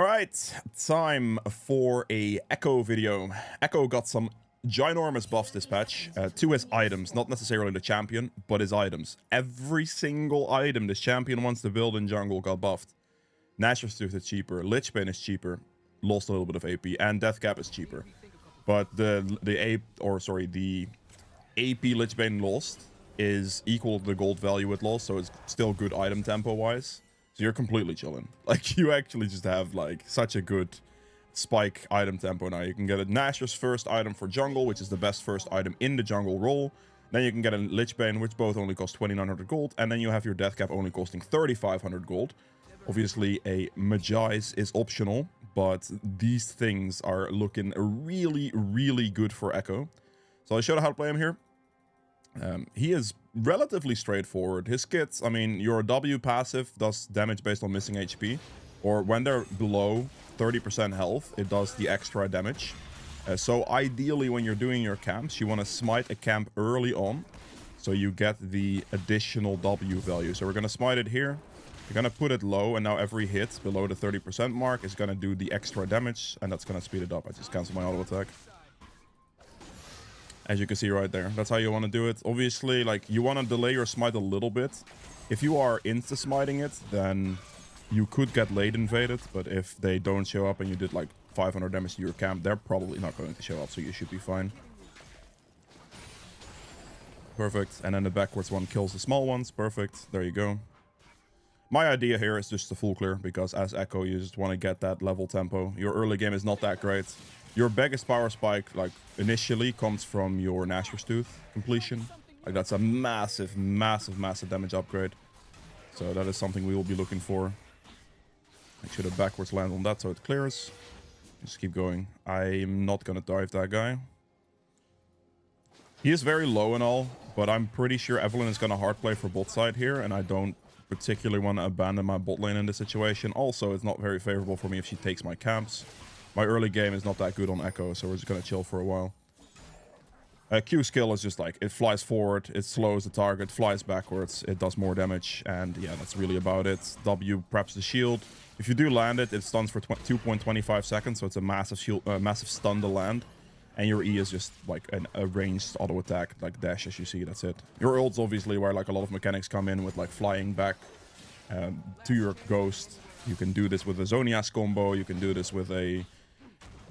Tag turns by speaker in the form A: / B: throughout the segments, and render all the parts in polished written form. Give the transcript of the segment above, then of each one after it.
A: Alright, time for a Ekko video. Ekko got some ginormous buffs this patch to his items, not necessarily the champion, but his items. Every single item this champion wants to build in jungle got buffed. Nashor's Tooth is cheaper, Lich Bane is cheaper, lost a little bit of AP, and Death Cap is cheaper. But the AP Lich Bane lost is equal to the gold value it lost, so it's still good item tempo wise. So you're completely chilling. Like, you actually just have like such a good spike item tempo now. You can get a Nashor's first item for jungle, which is the best first item in the jungle role. Then you can get a Lich Bane, which both only cost 2900 gold, and then you have your Death Cap only costing 3500 gold. Obviously, a Magi's is optional, but these things are looking really, really good for Ekko. So I'll show you how to play him here. He is relatively straightforward. His kits, I mean, your W passive does damage based on missing HP, or when they're below 30% health, it does the extra damage. So ideally, when you're doing your camps, you want to smite a camp early on, so you get the additional W value. So we're going to smite it here. You're going to put it low, and now every hit below the 30% mark is going to do the extra damage, and that's going to speed it up. I just cancel my auto attack. As you can see right there, that's how you want to do it. Obviously, like, you want to delay your smite a little bit. If you are insta-smiting it, then you could get late invaded, but if they don't show up and you did like 500 damage to your camp, they're probably not going to show up, so you should be fine. Perfect. And then the backwards one kills the small ones. Perfect. There you go. My idea here is just to full clear, because as Ekko, you just want to get that level tempo. Your early game is not that great. Your biggest power spike, like, initially comes from your Nashor's Tooth completion. Like, that's a massive, massive, massive damage upgrade. So that is something we will be looking for. Make sure the backwards land on that so it clears. Just keep going. I'm not going to dive that guy. He is very low and all, but I'm pretty sure Evelyn is going to hard play for bot side here, and I don't particularly want to abandon my bot lane in this situation. Also, it's not very favorable for me if she takes my camps. My early game is not that good on Ekko, so we're just going to chill for a while. Q skill is just like, it flies forward, it slows the target, flies backwards, it does more damage, and yeah, that's really about it. W preps the shield. If you do land it, it stuns for 2.25 seconds, so it's a massive shield, massive stun to land. And your E is just like a ranged auto attack, like dash, as you see, that's it. Your ult's obviously where like a lot of mechanics come in with like flying back to your ghost. You can do this with a Zonias combo, you can do this with a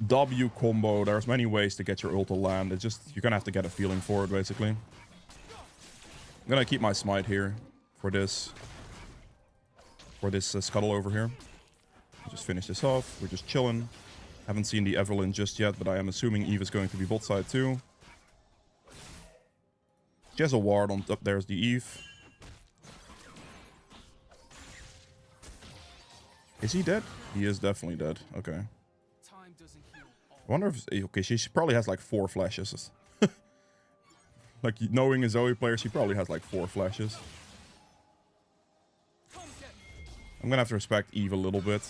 A: W combo. There's many ways to get your ult to land. It's just, you're gonna have to get a feeling for it, basically. I'm gonna keep my smite here for this scuttle over here. Just finish this off. We're just chilling. Haven't seen the Evelyn just yet, but I am assuming Eve is going to be bot side too. She has a ward on top. There's the Eve. Is he dead? He is definitely dead. Okay. I wonder if... Okay, she probably has like 4 flashes. Like, knowing a Zoe player, she probably has like 4 flashes. I'm gonna have to respect Eve a little bit.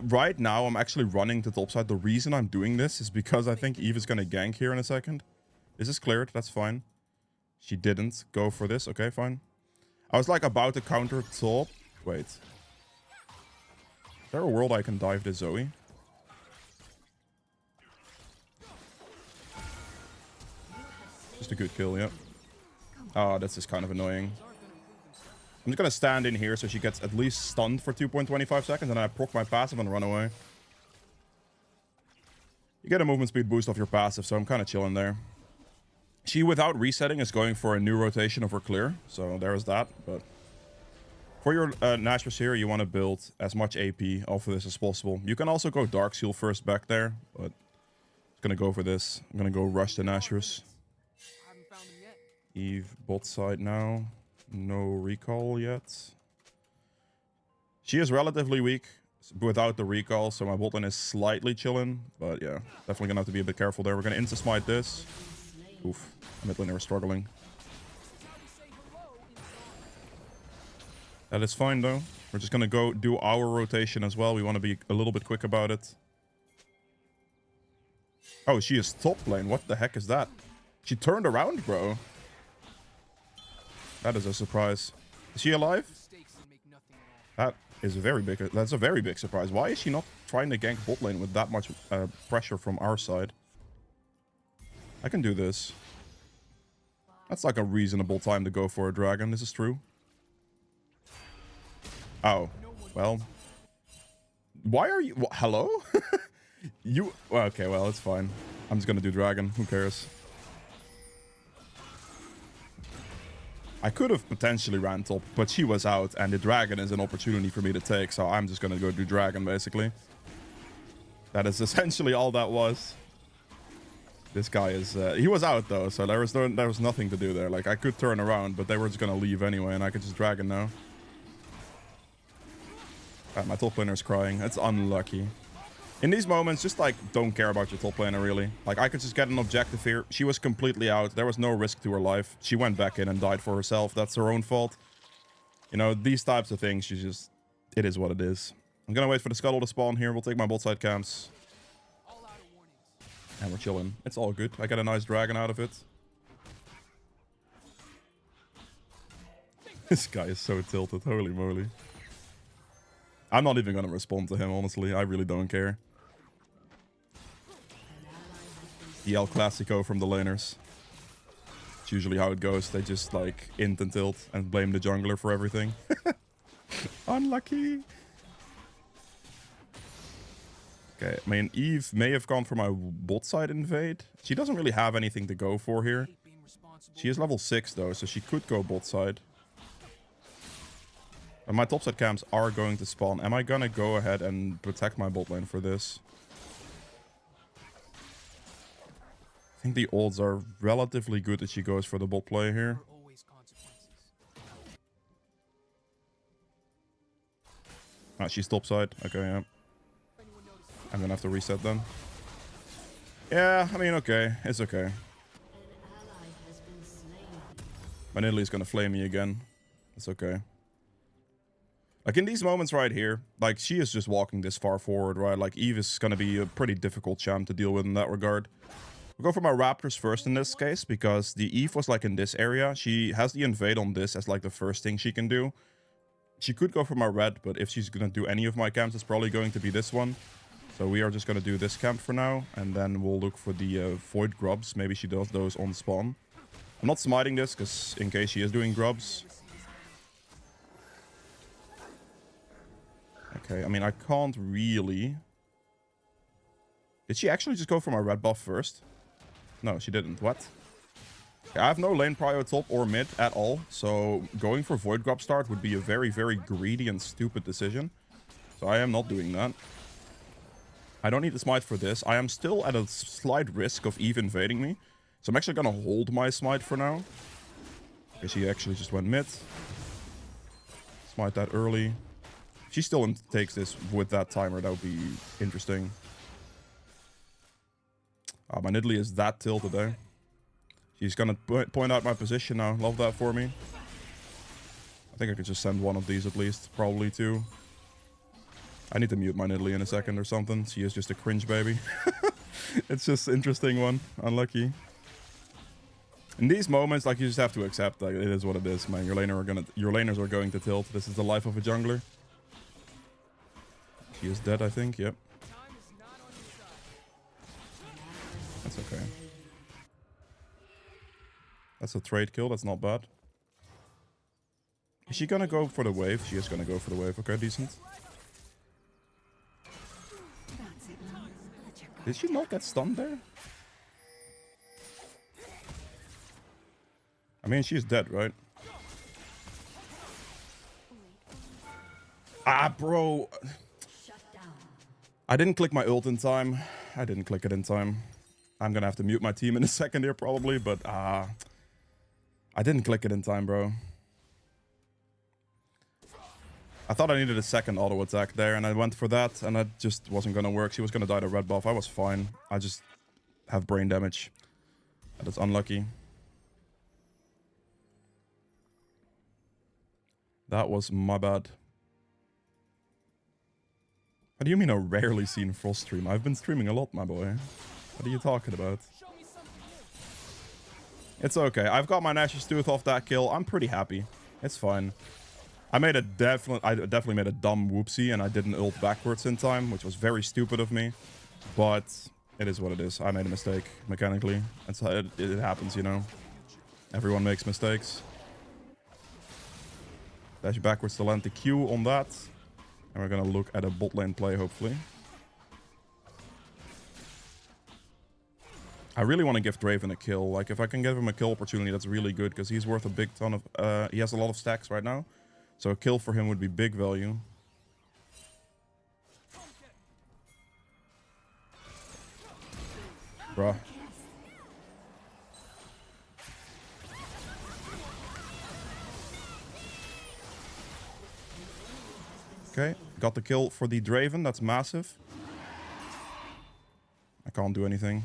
A: Right now, I'm actually running to top side. The reason I'm doing this is because I think Eve is gonna gank here in a second. This is cleared. That's fine. She didn't go for this. Okay, fine. I was like about to counter top. Wait. Is there a world I can dive this Zoe? Just a good kill, yeah. Oh, that's just kind of annoying. I'm just gonna stand in here so she gets at least stunned for 2.25 seconds, and then I proc my passive and run away. You get a movement speed boost off your passive, so I'm kind of chilling there. She, without resetting, is going for a new rotation of her clear, so there's that. But for your Nashor's here, you want to build as much AP off of this as possible. You can also go Dark Seal first back there, but I'm gonna go for this. I'm gonna go rush the Nashor's. Eve bot side now. No recall yet. She is relatively weak without the recall, so my bot lane is slightly chilling. But yeah, definitely gonna have to be a bit careful there. We're gonna insta-smite this. Oof, mid laner is struggling. That is fine though. We're just gonna go do our rotation as well. We want to be a little bit quick about it. Oh, she is top lane. What the heck is that? She turned around, bro. That is a surprise. Is she alive? is a very big... That's a very big surprise. Why is she not trying to gank bot lane with that much pressure from our side? I can do this. That's like a reasonable time to go for a dragon. This is true. Oh, well. Why are you... Hello? You... Well, okay, well, it's fine. I'm just gonna do dragon. Who cares? I could have potentially ran top, but she was out, and the dragon is an opportunity for me to take, so I'm just gonna go do dragon, basically. That is essentially all that was. This guy is... he was out, though, so there was nothing to do there. Like, I could turn around, but they were just gonna leave anyway, and I could just dragon now. My top laner's crying. That's unlucky. In these moments, just, like, don't care about your top laner, really. Like, I could just get an objective here. She was completely out. There was no risk to her life. She went back in and died for herself. That's her own fault. You know, these types of things, she just... It is what it is. I'm gonna wait for the scuttle to spawn here. We'll take my bot side camps. And we're chilling. It's all good. I got a nice dragon out of it. This guy is so tilted. Holy moly. I'm not even gonna respond to him, honestly. I really don't care. The El Clasico from the laners. It's usually how it goes. They just, like, int and tilt and blame the jungler for everything. Unlucky. Okay, I mean, Eve may have gone for my bot side invade. She doesn't really have anything to go for here. She is level 6, though, so she could go bot side. And my topside camps are going to spawn. Am I gonna go ahead and protect my bot lane for this? I think the odds are relatively good that she goes for the bot play here. Ah, she's topside. Okay, yeah. I'm gonna have to reset then. Yeah, I mean, okay. It's okay. My Nidalee's gonna flame me again. It's okay. Like, in these moments right here, like, she is just walking this far forward, right? Like, Eve is gonna be a pretty difficult champ to deal with in that regard. We'll go for my Raptors first in this case, because the Eve was, like, in this area. She has the invade on this as, like, the first thing she can do. She could go for my red, but if she's gonna do any of my camps, it's probably going to be this one. So we are just gonna do this camp for now, and then we'll look for the void grubs. Maybe she does those on spawn. I'm not smiting this, because in case she is doing grubs. Okay, I mean, I can't really... Did she actually just go for my red buff first? No, she didn't. What? Okay, I have no lane prio top or mid at all, so going for void grub start would be a very, very greedy and stupid decision. So I am not doing that. I don't need to smite for this. I am still at a slight risk of Eve invading me, so I'm actually gonna hold my smite for now. Okay, she actually just went mid. Smite that early. She still takes this with that timer. That would be interesting. My Nidalee is that tilted there. She's gonna point out my position now. Love that for me. I think I could just send one of these at least. Probably two. I need to mute my Nidalee in a second or something. She is just a cringe baby. It's just an interesting one. Unlucky. In these moments, like, you just have to accept that it is what it is, man. Your laners are going to tilt. This is the life of a jungler. She is dead, I think. Yep. That's okay. That's a trade kill. That's not bad. Is she gonna go for the wave? She is gonna go for the wave. Okay, decent. Did she not get stunned there? I mean, she's dead, right? Ah, bro. I didn't click my ult in time. I didn't click it in time. I'm gonna have to mute my team in a second here probably, but I didn't click it in time, bro. I thought I needed a second auto attack there, and I went for that, and that just wasn't gonna work. She was gonna die to red buff. I was fine. I just have brain damage. That is unlucky. That was my bad. What do you mean a rarely seen Frost stream? I've been streaming a lot, my boy. What are you talking about? It's okay. I've got my Nash's Tooth off that kill. I'm pretty happy. It's fine. I definitely made a dumb whoopsie, and I didn't ult backwards in time, which was very stupid of me. But it is what it is. I made a mistake mechanically. That's how it happens, you know. Everyone makes mistakes. Dash backwards to land the Q on that. And we're gonna look at a bot lane play, hopefully. I really want to give Draven a kill. Like, if I can give him a kill opportunity, that's really good, because he's worth a big ton of... he has a lot of stacks right now. So a kill for him would be big value. Bruh. Okay, got the kill for the Draven. That's massive. I can't do anything.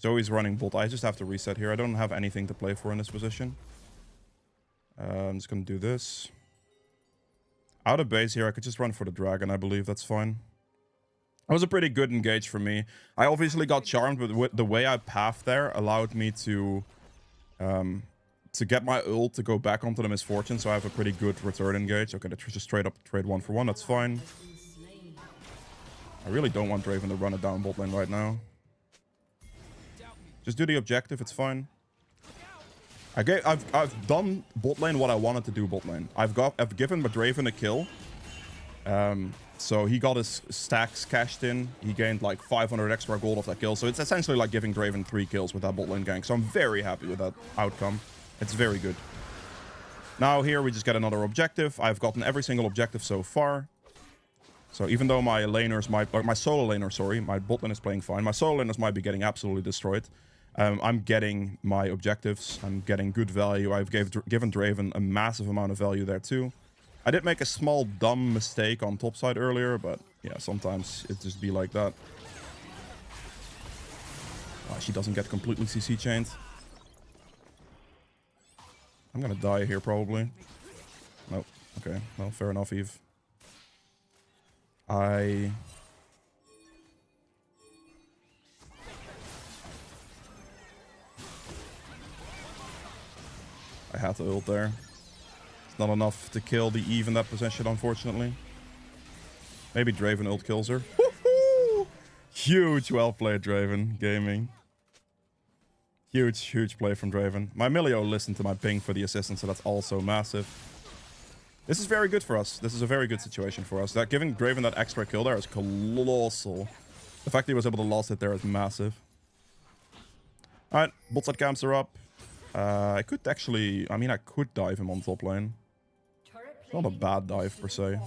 A: Zoe's running bot. I just have to reset here. I don't have anything to play for in this position. I'm just going to do this. Out of base here, I could just run for the dragon, I believe. That's fine. That was a pretty good engage for me. I obviously got charmed, but the way I pathed there allowed me to get my ult to go back onto the misfortune, so I have a pretty good return engage. Okay, let's just straight up trade 1 for 1. That's fine. I really don't want Draven to run it down bot lane right now. Just do the objective, it's fine. I've done bot lane what I wanted to do bot lane. I've given Draven a kill. So he got his stacks cashed in. He gained like 500 extra gold off that kill. So it's essentially like giving Draven 3 kills with that bot lane gank. So I'm very happy with that outcome. It's very good. Now here we just get another objective. I've gotten every single objective so far. So even though my laners might, or my solo laner, sorry, my bot lane is playing fine. My solo laners might be getting absolutely destroyed. I'm getting my objectives. I'm getting good value. I've given Draven a massive amount of value there too. I did make a small dumb mistake on top side earlier, but yeah, sometimes it just be like that. Oh, she doesn't get completely CC chained. I'm gonna die here probably. Nope. Okay. Well, fair enough, Eve. I had to ult there. It's not enough to kill the Eve in that position, unfortunately. Maybe Draven ult kills her. Woohoo! Huge well played, Draven Gaming. Huge play from Draven. My Milio listened to my ping for the assistance, so that's also massive. This is very good for us. This is a very good situation for us. That giving Draven that extra kill there is colossal. The fact that he was able to last it there is massive. Alright, bot side camps are up. I could actually... I mean, I could dive him on top lane. It's not a bad dive, per se.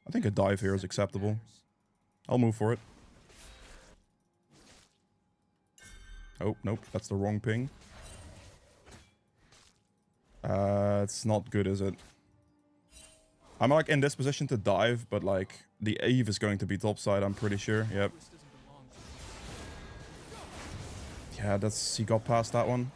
A: I think a dive here is acceptable. I'll move for it. Oh, nope. That's the wrong ping. It's not good, is it? I'm like in this position to dive, but like the Eve is going to be topside, I'm pretty sure. Yep. Yeah, he got past that one.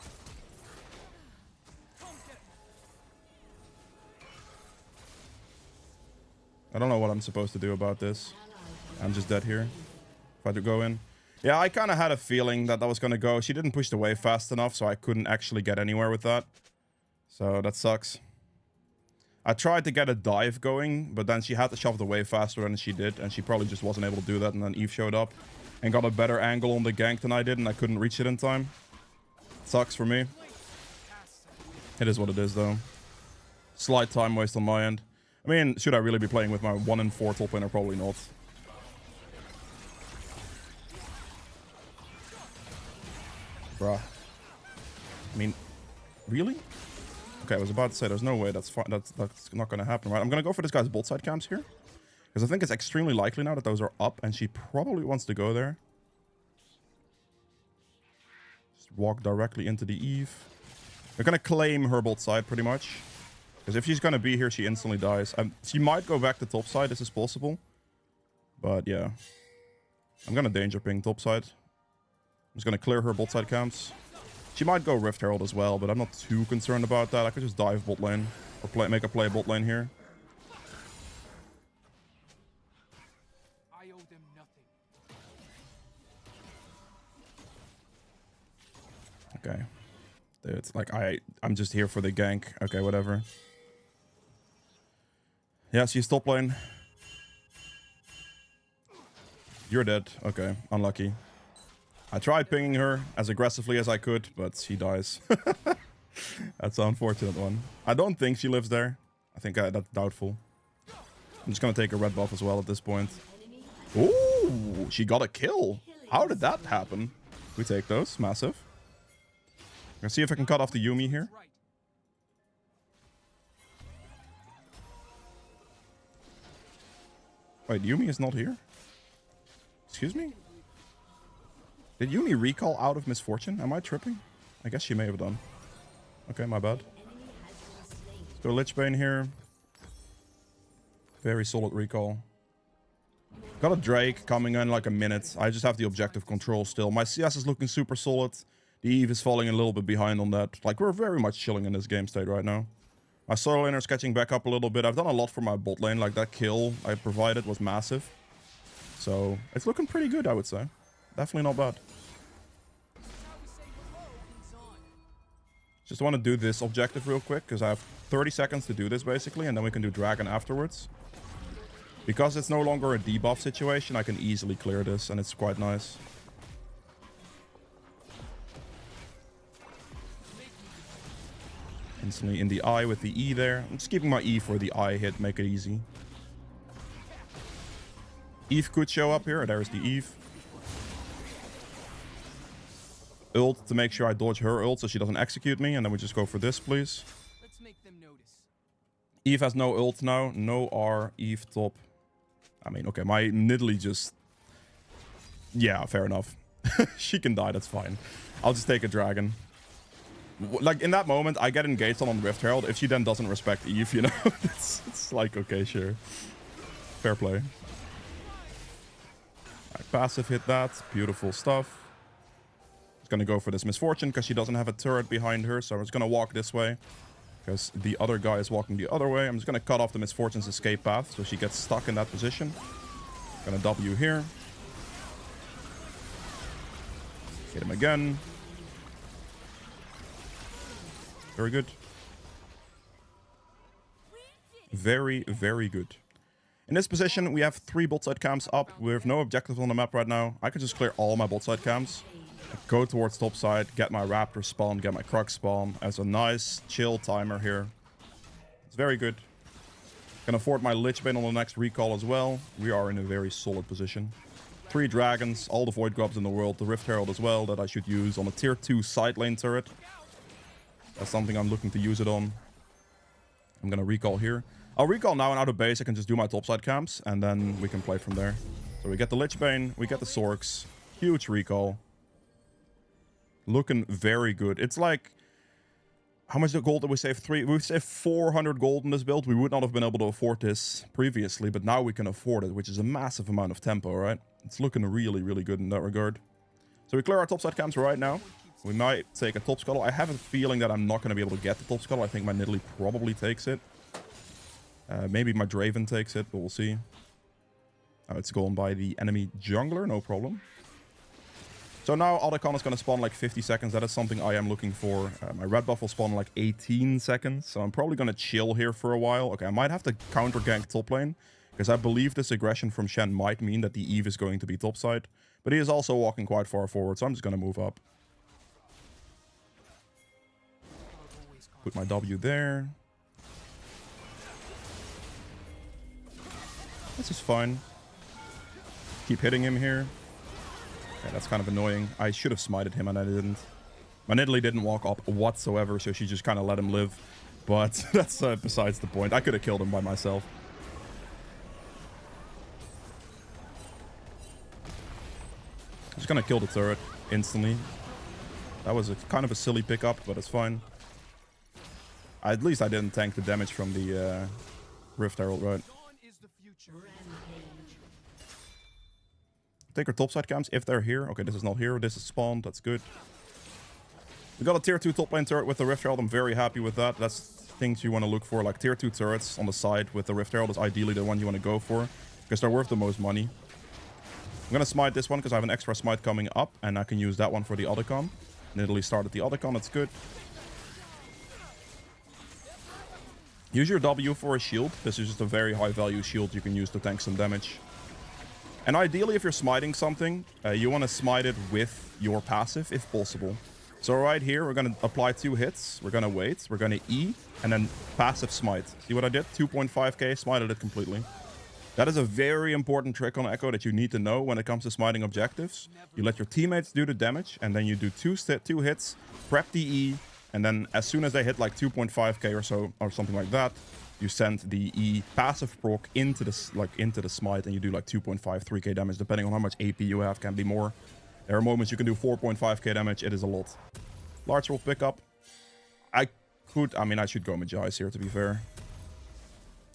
A: I don't know what I'm supposed to do about this. I'm just dead here. If I do go in. Yeah, I kind of had a feeling that was going to go. She didn't push the wave fast enough, so I couldn't actually get anywhere with that. So that sucks. I tried to get a dive going, but then she had to shove the wave faster than she did, and she probably just wasn't able to do that, and then Eve showed up and got a better angle on the gank than I did, and I couldn't reach it in time. Sucks for me. It is what it is, though. Slight time waste on my end. I mean, should I really be playing with my 1 in 4 top laner? Probably not. Bruh. I mean, really? Okay, I was about to say, there's no way that's not going to happen, right? I'm going to go for this guy's bot side camps here. Because I think it's extremely likely now that those are up, and she probably wants to go there. Just walk directly into the Eve. We're going to claim her bot side, pretty much. Because if she's going to be here, she instantly dies. She might go back to top side, this is possible. But yeah. I'm going to danger ping top side. I'm just going to clear her bot side camps. She might go Rift Herald as well, but I'm not too concerned about that. I could just dive bot lane. Or make a play bot lane here.
B: I owe them nothing.
A: Okay. It's like I'm just here for the gank. Okay, whatever. Yeah, she's top lane. You're dead. Okay, unlucky. I tried pinging her as aggressively as I could, but she dies. That's an unfortunate one. I don't think she lives there. I think that's doubtful. I'm just gonna take a red buff as well at this point. Ooh, she got a kill. How did that happen? We take those. Massive. Let's see if I can cut off the Yuumi here. Wait, Yuumi is not here? Excuse me? Did Yuumi recall out of misfortune? Am I tripping? I guess she may have done. Okay, my bad. Let's go Lich Bane here. Very solid recall. Got a Drake coming in like a minute. I just have the objective control still. My CS is looking super solid. The Eve is falling a little bit behind on that. Like, we're very much chilling in this game state right now. My solo laner is catching back up a little bit. I've done a lot for my bot lane. Like, that kill I provided was massive. So, it's looking pretty good, I would say. Definitely not bad. Just want to do this objective real quick, because I have 30 seconds to do this, basically, and then we can do Dragon afterwards. Because it's no longer a debuff situation, I can easily clear this, and it's quite nice. Instantly in the eye with the E there. I'm just keeping my E for the eye hit, make it easy. Eve could show up here. There's the Eve. Ult to make sure I dodge her ult so she doesn't execute me, and then we just go for this, please.
B: Let's make them notice.
A: Eve has no ult now. No R. Eve top. I mean, okay, my Nidalee just... Yeah, fair enough. She can die, that's fine. I'll just take a dragon. Like, in that moment, I get engaged on Rift Herald. If she then doesn't respect Eve, you know? it's like, okay, sure. Fair play. Alright, passive hit that. Beautiful stuff. Just gonna go for this Misfortune, because she doesn't have a turret behind her. So I'm just gonna walk this way, because the other guy is walking the other way. I'm just gonna cut off the Misfortune's escape path, so she gets stuck in that position. Gonna W here. Hit him again. Very good. Very, very good. In this position, we have 3 bot side camps up. We have no objectives on the map right now. I can just clear all my bot side camps. Go towards top side, get my Raptor spawn, get my Krug spawn as a nice chill timer here. It's very good. Can afford my Lich Bane on the next recall as well. We are in a very solid position. 3 dragons, all the Void Grubs in the world, the Rift Herald as well that I should use on a tier 2 side lane turret. That's something I'm looking to use it on. I'm gonna recall here. I'll recall now and out of base. I can just do my topside camps, and then we can play from there. So we get the Lich Bane, we get the Sorks. Huge recall. Looking very good. It's like... How much gold did we save? We saved 400 gold in this build. We would not have been able to afford this previously, but now we can afford it, which is a massive amount of tempo, right? It's looking really, really good in that regard. So we clear our topside camps right now. We might take a top scuttle. I have a feeling that I'm not going to be able to get the top scuttle. I think my Nidalee probably takes it. Maybe my Draven takes it, but we'll see. Oh, it's gone by the enemy jungler, no problem. So now Otacon is going to spawn like 50 seconds. That is something I am looking for. My red buff will spawn like 18 seconds. So I'm probably going to chill here for a while. Okay, I might have to counter gank top lane, because I believe this aggression from Shen might mean that the Eve is going to be topside. But he is also walking quite far forward, so I'm just going to move up. Put my W there. This is fine. Keep hitting him here. Okay, that's kind of annoying. I should have smited him and I didn't. My Nidalee didn't walk up whatsoever, so she just kind of let him live. But that's besides the point. I could have killed him by myself. Just gonna kill the turret instantly. That was kind of a silly pickup, but it's fine. At least I didn't tank the damage from the Rift Herald, right? Take our topside camps if they're here. Okay, this is not here. This is spawned. That's good. We got a tier 2 top lane turret with the Rift Herald. I'm very happy with that. That's things you want to look for. Like tier 2 turrets on the side with the Rift Herald is ideally the one you want to go for, because they're worth the most money. I'm going to smite this one because I have an extra smite coming up, and I can use that one for the Otacon. Nidalee started the other con, that's good. Use your W for a shield. This is just a very high value shield you can use to tank some damage. And ideally, if you're smiting something, you want to smite it with your passive if possible. So right here, we're going to apply 2 hits. We're going to wait. We're going to E and then passive smite. See what I did? 2.5k, smited it completely. That is a very important trick on Ekko that you need to know when it comes to smiting objectives. You let your teammates do the damage and then you do 2 hits, prep the E, and then as soon as they hit like 2.5k or so or something like that, you send the E passive proc into the smite and you do like 2.5, 3k damage depending on how much AP you have. Can be more. There are moments you can do 4.5k damage. It is a lot. Large roll pickup. I mean, I should go Magi's here to be fair.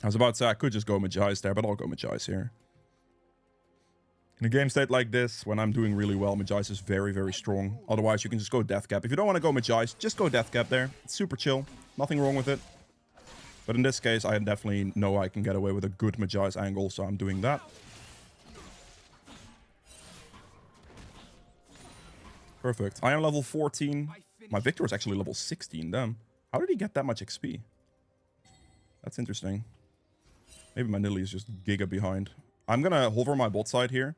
A: I was about to say I could just go Magi's there, but I'll go Magi's here. In a game state like this, when I'm doing really well, Magi's is very, very strong. Otherwise, you can just go Death Cap. If you don't want to go Magi's, just go Death Cap there. It's super chill. Nothing wrong with it. But in this case, I definitely know I can get away with a good Magi's angle, so I'm doing that. Perfect. I am level 14. My Victor is actually level 16, damn. How did he get that much XP? That's interesting. Maybe my Nidalee is just giga behind. I'm gonna hover my bot side here.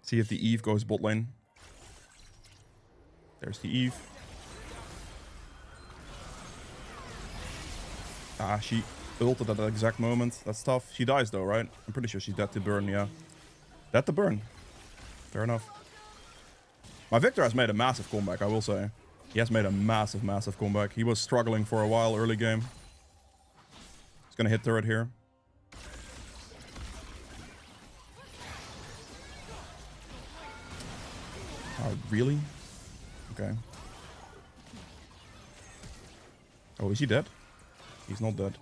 A: See if the Eve goes bot lane. There's the Eve. Ah, she ulted at that exact moment. That's tough. She dies though, right? I'm pretty sure she's dead to burn, yeah. Dead to burn. Fair enough. My Victor has made a massive comeback, I will say. He has made a massive, massive comeback. He was struggling for a while early game. He's gonna hit turret here. Oh, really? Okay. Oh, is he dead? He's not dead.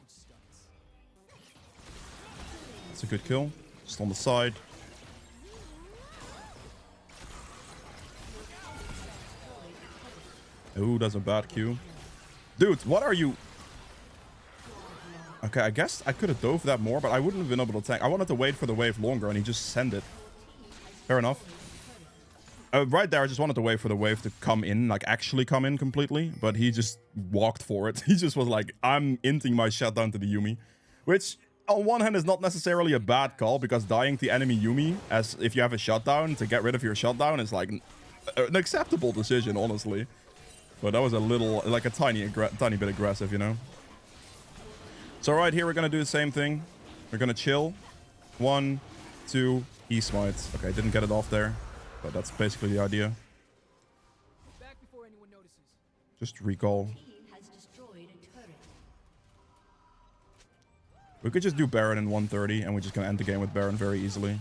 A: That's a good kill. Just on the side. Ooh, that's a bad Q. Dude, what are you... Okay, I guess I could have dove that more, but I wouldn't have been able to tank. I wanted to wait for the wave longer, and he just sent it. Fair enough. Right there, I just wanted to wait for the wave to come in, like actually come in completely, but he just walked for it. He just was like, I'm inting my shutdown to the Yuumi, which on one hand is not necessarily a bad call, because dying to enemy Yuumi, as if you have a shutdown, to get rid of your shutdown is like an acceptable decision, honestly. But that was a little, like a tiny bit aggressive, you know? So right here, we're going to do the same thing. We're going to chill. 1, 2, he smites. Okay, didn't get it off there. But that's basically the idea.
B: Back before anyone notices.
A: Just recall. We could just do Baron in 130, and we're just going to end the game with Baron very easily.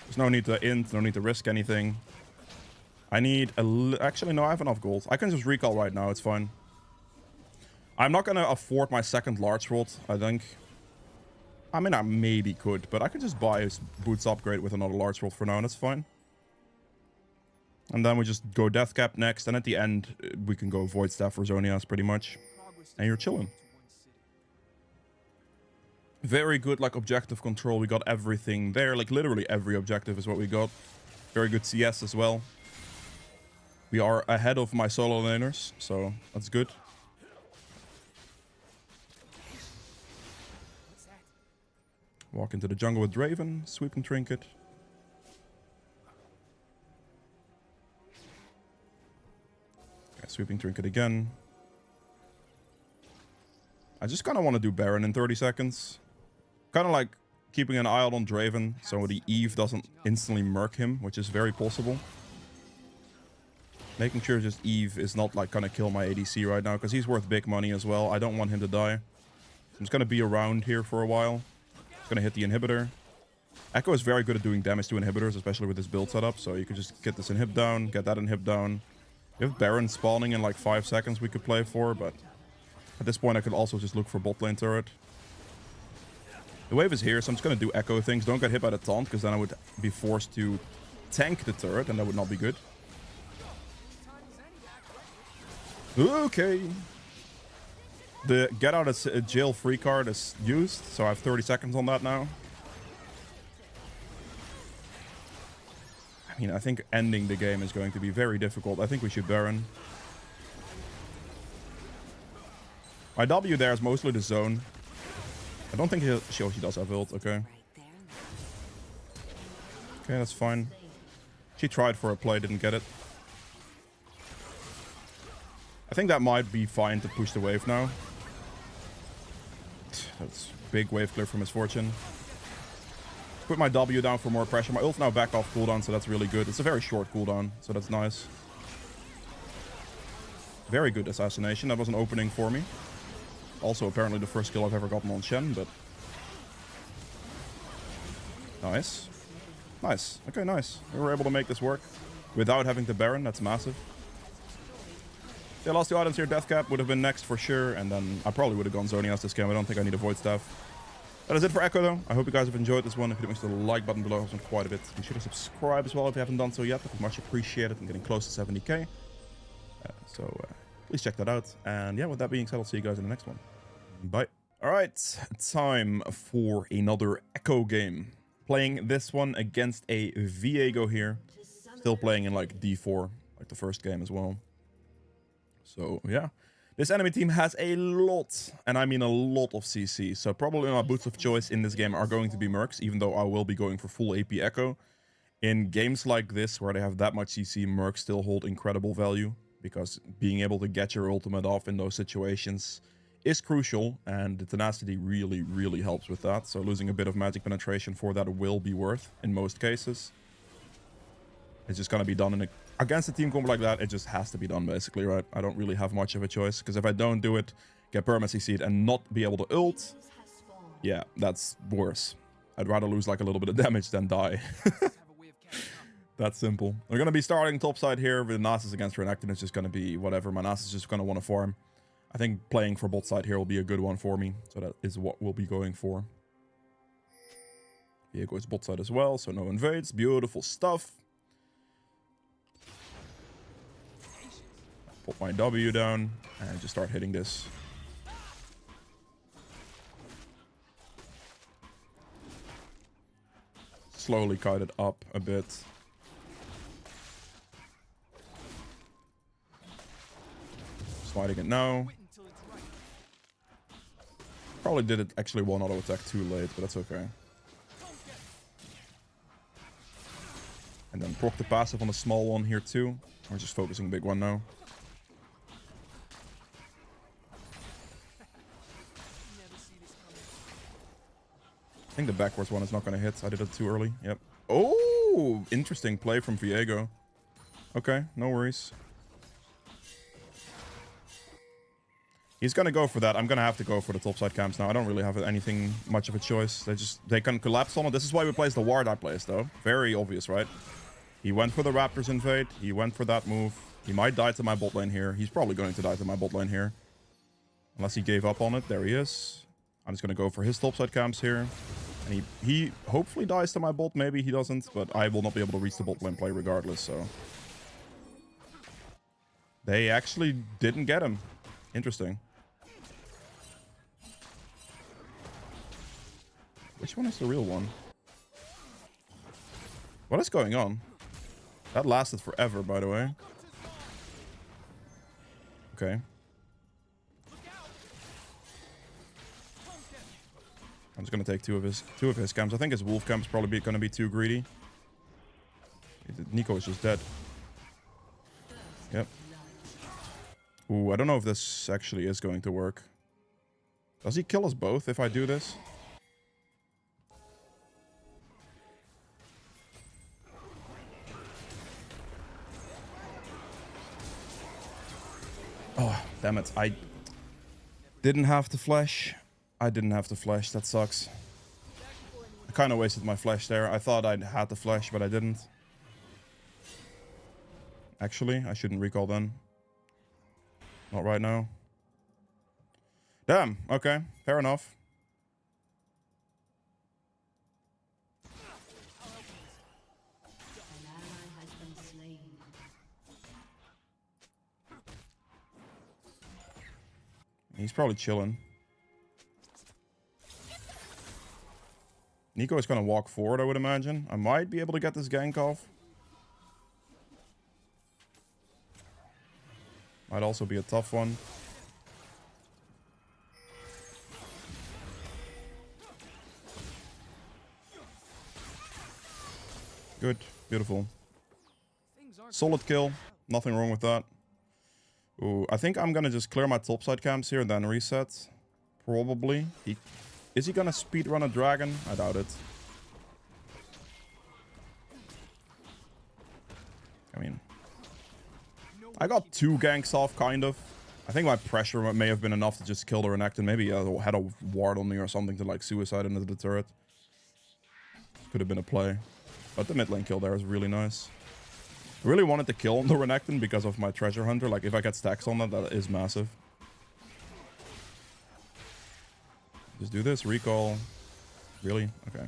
A: There's no need to int, no need to risk anything. I need a... Actually, no, I have enough gold. I can just recall right now, it's fine. I'm not going to afford my second large rod, I think. I mean, I maybe could, but I could just buy a boots upgrade with another large rod for now, and that's fine. And then we just go Death Cap next, and at the end, we can go Void Staff for Zonias, pretty much. And you're chilling. Very good, like, objective control. We got everything there. Like, literally every objective is what we got. Very good CS as well. We are ahead of my solo laners, so that's good. Walk into the jungle with Draven, sweeping trinket. Okay, sweeping trinket again. I just kind of want to do Baron in 30 seconds. Kind of like keeping an eye out on Draven, so the Eve doesn't instantly murk him, which is very possible. Making sure just Eve is not like gonna kill my ADC right now, because he's worth big money as well. I don't want him to die. I'm just gonna be around here for a while. Just gonna hit the inhibitor. Ekko is very good at doing damage to inhibitors, especially with this build setup, so you can just get this inhib down, get that inhib down. If Baron spawning in like 5 seconds we could play for, but at this point I could also just look for bot lane turret. The wave is here, so I'm just gonna do Ekko things. Don't get hit by the taunt, because then I would be forced to tank the turret, and that would not be good. Okay. The get out of jail free card is used, so I have 30 seconds on that now. I mean, I think ending the game is going to be very difficult. I think we should Baron. My W there is mostly the zone. I don't think she does have ult. Okay. Okay, that's fine. She tried for a play, didn't get it. I think that might be fine to push the wave now. That's big wave clear from Misfortune. Put my W down for more pressure. My ult's now back off cooldown, so that's really good. It's a very short cooldown, so that's nice. Very good assassination. That was an opening for me. Also, apparently the first kill I've ever gotten on Shen, but... Nice. Nice. Okay, nice. We were able to make this work without having the Baron. That's massive. Yeah, last two items here. Death Cap would have been next for sure, and then I probably would have gone Zonias this game. I don't think I need a Void Staff. That is it for Ekko, though. I hope you guys have enjoyed this one. If you didn't, the like button below helps me quite a bit. Be sure to subscribe as well if you haven't done so yet. That would much appreciated. I'm getting close to 70k. So please check that out. And yeah, with that being said, I'll see you guys in the next one. Bye. All right, time for another Ekko game. Playing this one against a Viego here. Still playing in like D4, like the first game as well. So yeah. This enemy team has a lot, and I mean a lot of CC. So probably my boots of choice in this game are going to be Mercs, even though I will be going for full AP Ekko. In games like this, where they have that much CC, Mercs still hold incredible value. Because being able to get your ultimate off in those situations is crucial, and the tenacity really, really helps with that. So losing a bit of magic penetration for that will be worth in most cases. It's just gonna be done in against a team combo like that. It just has to be done, basically, right? I don't really have much of a choice, because if I don't do it, get perma-CC'd and not be able to ult, yeah, that's worse. I'd rather lose like a little bit of damage than die. That's simple. We're going to be starting topside here with Nasus against Renekton. It's just going to be whatever. My Nasus is just going to want to farm. I think playing for bot side here will be a good one for me. So that is what we'll be going for. Here goes bot side as well. So no invades. Beautiful stuff. Put my W down and just start hitting this. Slowly kite it up a bit. Sliding it now. Probably did it actually one auto attack too late, but that's okay. And then proc the passive on the small one here too. We're just focusing big one now. I think the backwards one is not going to hit. I did it too early. Yep. Oh, interesting play from Viego. Okay, no worries. He's going to go for that. I'm going to have to go for the topside camps now. I don't really have anything much of a choice. They can collapse on it. This is why we place the ward I placed, though. Very obvious, right? He went for the Raptors invade. He went for that move. He might die to my bot lane here. He's probably going to die to my bot lane here. Unless he gave up on it. There he is. I'm just going to go for his topside camps here. And he hopefully dies to my bot. Maybe he doesn't. But I will not be able to reach the bot lane play regardless, so... They actually didn't get him. Interesting. Which one is the real one? What is going on? That lasted forever, by the way. Okay. I'm just gonna take two of his camps. I think his wolf camp's probably gonna be too greedy. Nico is just dead. Yep. Ooh, I don't know if this actually is going to work. Does he kill us both if I do this? Oh, damn it. I didn't have to flash. I didn't have to flash. That sucks. I kind of wasted my flash there. I thought I had to flash, but I didn't. Actually, I shouldn't recall then. Not right now. Damn. Okay. Fair enough. He's probably chilling. Nico is going to walk forward, I would imagine. I might be able to get this gank off. Might also be a tough one. Good. Beautiful. Solid kill. Nothing wrong with that. Ooh, I think I'm gonna just clear my topside camps here and then reset. Probably. Is he gonna speedrun a dragon? I doubt it. I mean, I got 2 ganks off, kind of. I think my pressure may have been enough to just kill the Renekton. Maybe had a ward on me or something to like suicide into the turret. Could have been a play. But the mid lane kill there is really nice. I really wanted to kill the Renekton because of my treasure hunter. Like, if I get stacks on that, that is massive. Just do this. Recall. Really? Okay.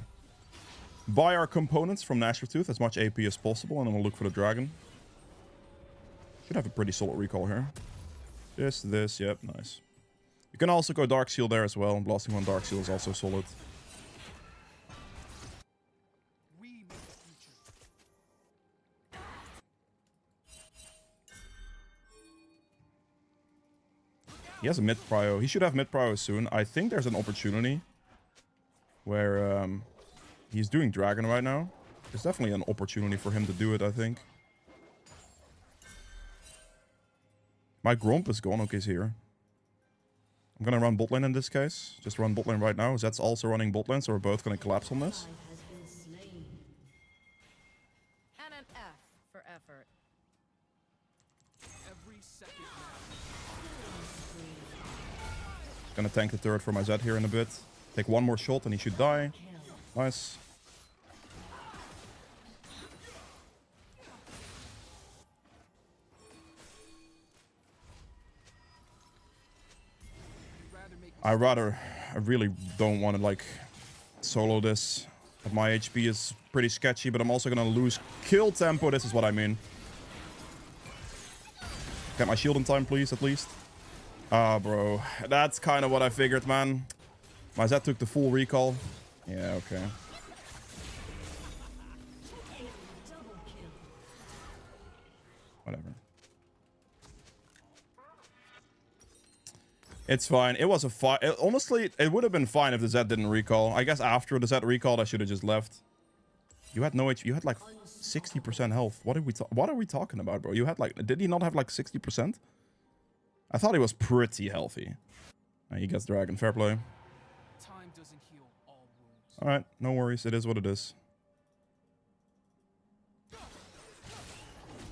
A: Buy our components from Gnasher Tooth, as much AP as possible, and then we'll look for the dragon. Should have a pretty solid recall here. Just this. Yep, nice. You can also go Dark Seal there as well. Blasting one Dark Seal is also solid. He has a mid prio. He should have mid prio soon. I think there's an opportunity where he's doing dragon right now. There's definitely an opportunity for him to do it, I think. My Gromp is gone. Okay, he's here. I'm gonna run bot lane in this case. Just run bot lane right now. Zed's also running bot lane, so we're both gonna collapse on this.
C: And an F for effort.
B: Every second
A: Gonna tank the turret for my Zed here in a bit. Take one more shot and he should die. Nice. I really don't want to like solo this. My HP is pretty sketchy, but I'm also gonna lose kill tempo. This is what I mean. Get my shield in time, please, at least. Ah, bro. That's kind of what I figured, man. My Zed took the full recall. Yeah, okay. Whatever. It's fine. It was a fine. Honestly, it would have been fine if the Zed didn't recall. I guess after the Zed recalled, I should have just left. You had no HP. You had like 60% health. What are we talking about, bro? You had like... Did he not have like 60%? I thought he was pretty healthy. He gets dragon. Fair play.
B: time doesn't heal all wounds.
A: Alright, no worries. It is what it is. I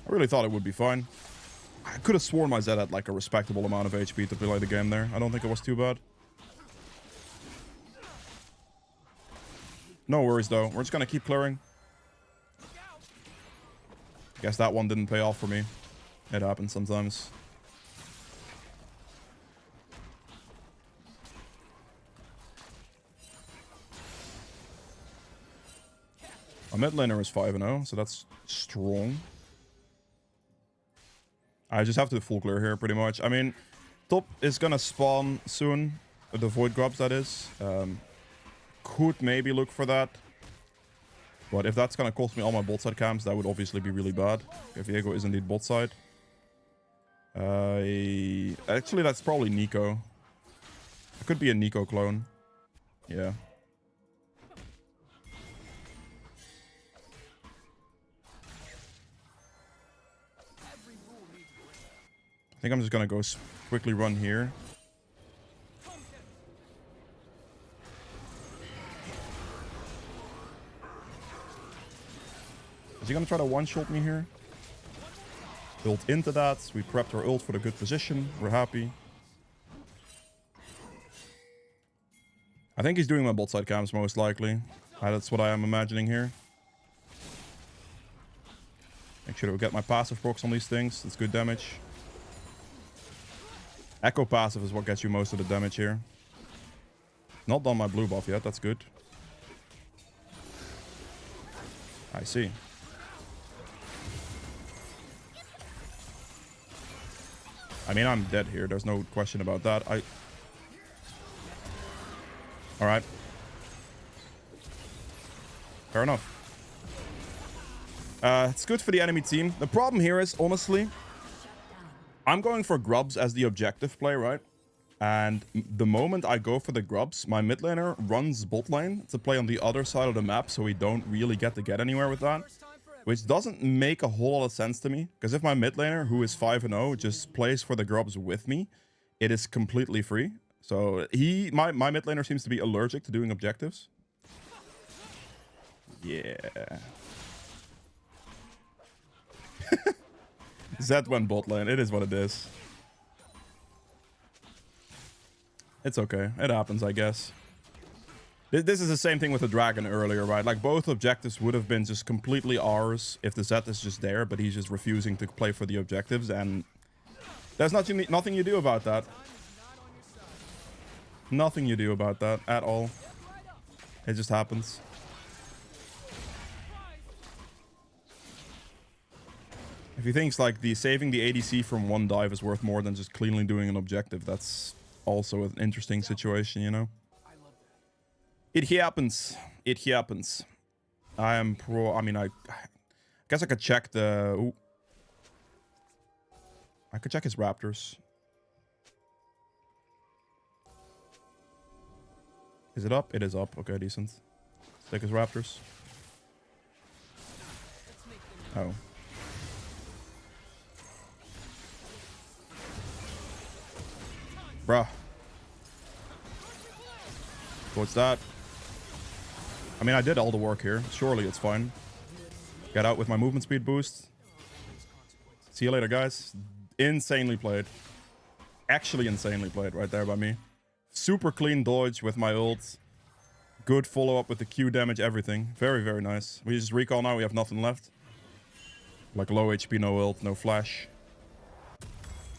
A: really thought it would be fine. I could have sworn my Zed had like a respectable amount of HP to play the game there. I don't think it was too bad. No worries though. We're just gonna keep clearing. Guess that one didn't pay off for me. It happens sometimes. My mid laner is 5-0, so that's strong. I just have to full clear here, pretty much. I mean, top is gonna spawn soon. The Void Grubs, that is. Could maybe look for that. But if that's gonna cost me all my bot side camps, that would obviously be really bad. If Viego is indeed bot side. Actually, that's probably Nico. It could be a Nico clone. Yeah. I think I'm just gonna go quickly run here. Is he gonna try to one-shot me here? Built into that. We prepped our ult for the good position. We're happy. I think he's doing my bot side camps most likely. That's what I am imagining here. Make sure to get my passive procs on these things. That's good damage. Ekko passive is what gets you most of the damage here. Not done my blue buff yet. That's good. I see. I mean, I'm dead here. There's no question about that. Alright. Fair enough. It's good for the enemy team. The problem here is, honestly, I'm going for grubs as the objective play, right? And the moment I go for the grubs, my mid laner runs bot lane to play on the other side of the map, so we don't really get to get anywhere with that. Which doesn't make a whole lot of sense to me, because if my mid laner, who is 5-0, just plays for the grubs with me, it is completely free. So my mid laner seems to be allergic to doing objectives. Yeah. Zed went bot lane. It is what it is. It's okay. It happens, I guess. This is the same thing with the dragon earlier, right? Like, both objectives would have been just completely ours if the Zed is just there, but he's just refusing to play for the objectives, and there's nothing you do about that. Nothing you do about that at all. It just happens. If he thinks like saving the ADC from one dive is worth more than just cleanly doing an objective, that's also an interesting situation, you know? It happens. It happens. I am pro... I mean, I guess I could check the... Ooh. I could check his Raptors. Is it up? It is up. Okay, decent. Let's take his Raptors. Oh. Bruh. What's that? I mean, I did all the work here. Surely it's fine. Get out with my movement speed boost. See you later, guys. Insanely played. Actually insanely played right there by me. Super clean dodge with my ult. Good follow-up with the Q damage, everything. Very, very nice. We just recall now. We have nothing left. Like low HP, no ult, no flash.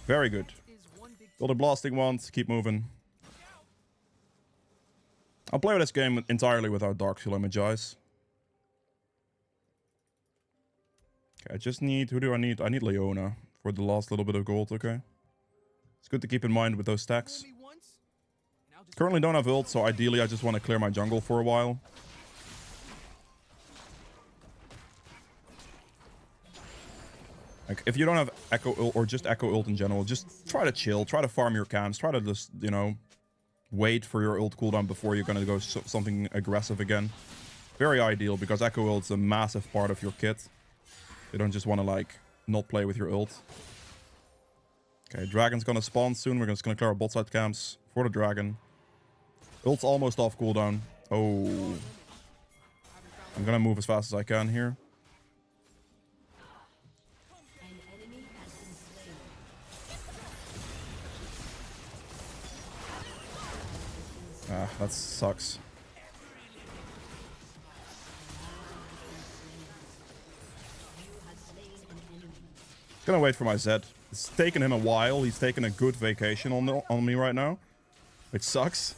A: Very good. Got a blasting wand. Keep moving. I'll play with this game entirely without Dark Seal Image Eyes. Okay, I just need... Who do I need? I need Leona for the last little bit of gold, okay? It's good to keep in mind with those stacks. Currently don't have ult, so ideally I just want to clear my jungle for a while. Like, if you don't have Ekko ult, or just Ekko ult in general, just try to chill, try to farm your camps, try to just, you know, wait for your ult cooldown before you're gonna go something aggressive again. Very ideal, because Ekko ult's a massive part of your kit. You don't just want to, like, not play with your ult. Okay, dragon's gonna spawn soon. We're just gonna clear our bot side camps for the dragon. Ult's almost off cooldown. Oh. I'm gonna move as fast as I can here. Ah, that sucks. Gonna wait for my Zed. It's taken him a while. He's taken a good vacation on me right now, which sucks.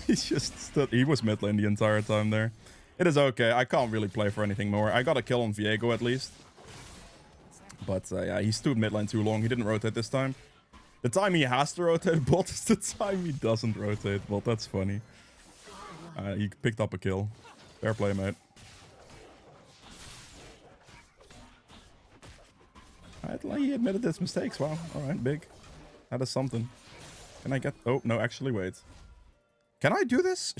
A: He's just stood. He was mid lane the entire time there. It is okay. I can't really play for anything more. I got a kill on Viego at least. But yeah, he stood mid lane too long. He didn't rotate this time. The time he has to rotate bot is the time he doesn't rotate bot. That's funny. He picked up a kill. Fair play, mate. He admitted his mistakes. Wow. Alright, big. That is something. Can I get... Oh, no, actually, wait. Can I do this?